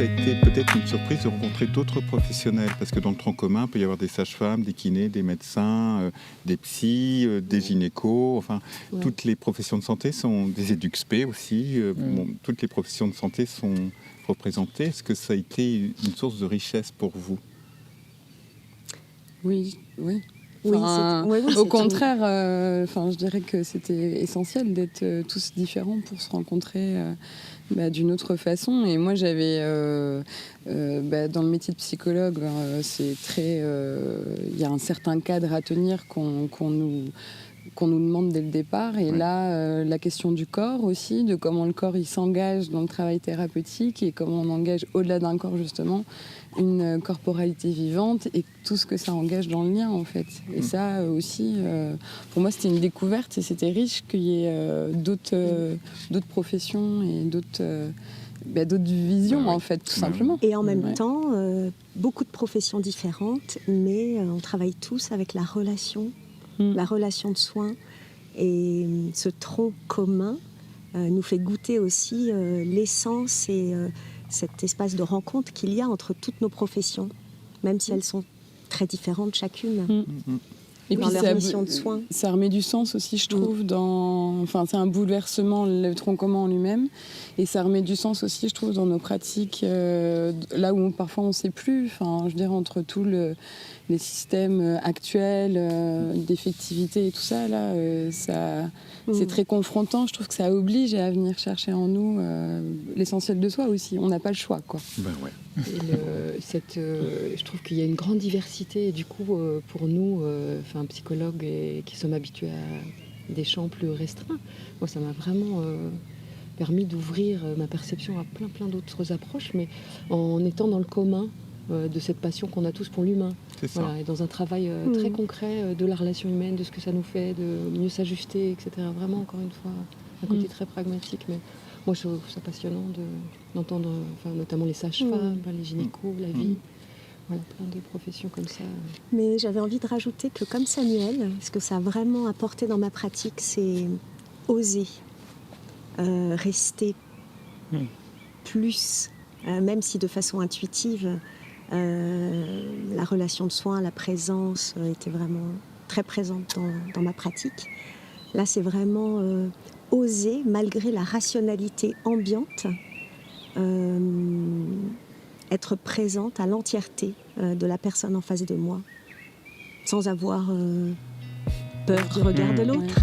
ça a été peut-être une surprise de rencontrer d'autres professionnels? Parce que dans le tronc commun, il peut y avoir des sages-femmes, des kinés, des médecins, des psys, des gynécos. Enfin, toutes les professions de santé sont des EduxP aussi. Toutes les professions de santé sont représentées. Est-ce que ça a été une source de richesse pour vous? Oui. Oui, au contraire, je dirais que c'était essentiel d'être tous différents pour se rencontrer d'une autre façon. Et moi, j'avais, dans le métier de psychologue, c'est très, il y a un certain cadre à tenir qu'on nous demande dès le départ. Et là, la question du corps aussi, de comment le corps il s'engage dans le travail thérapeutique et comment on engage au-delà d'un corps justement une corporalité vivante et tout ce que ça engage dans le lien en fait. Et ça aussi, pour moi, c'était une découverte et c'était riche qu'il y ait d'autres professions et d'autres visions en fait, tout simplement. Et en même temps, beaucoup de professions différentes, mais on travaille tous avec la relation de soins. Et ce tronc commun nous fait goûter aussi l'essence et cet espace de rencontre qu'il y a entre toutes nos professions, même si elles sont très différentes chacune. Et dans puis leur mission de soins. Ça remet du sens aussi, je trouve, c'est un bouleversement, le tronc commun en lui-même, et ça remet du sens aussi, je trouve, dans nos pratiques, là où parfois on ne sait plus, entre tous les systèmes actuels d'effectivité et tout ça, là, c'est très confrontant. Je trouve que ça oblige à venir chercher en nous l'essentiel de soi aussi. On n'a pas le choix, quoi. Je trouve qu'il y a une grande diversité, et du coup, pour nous, psychologues qui sommes habitués à des champs plus restreints, moi, ça m'a vraiment permis d'ouvrir ma perception à plein d'autres approches, mais en étant dans le commun de cette passion qu'on a tous pour l'humain. Et dans un travail très concret de la relation humaine, de ce que ça nous fait, de mieux s'ajuster, etc. Vraiment, encore une fois, un côté très pragmatique. Mais moi, je trouve ça passionnant d'entendre, notamment les sages-femmes, les gynécos, la vie. Voilà, plein de professions comme ça. Mais j'avais envie de rajouter que, comme Samuel, ce que ça a vraiment apporté dans ma pratique, c'est oser rester plus, même si de façon intuitive, la relation de soins, la présence était vraiment très présente dans ma pratique. Là, c'est vraiment oser, malgré la rationalité ambiante, être présente à l'entièreté de la personne en face de moi, sans avoir peur du regard de l'autre.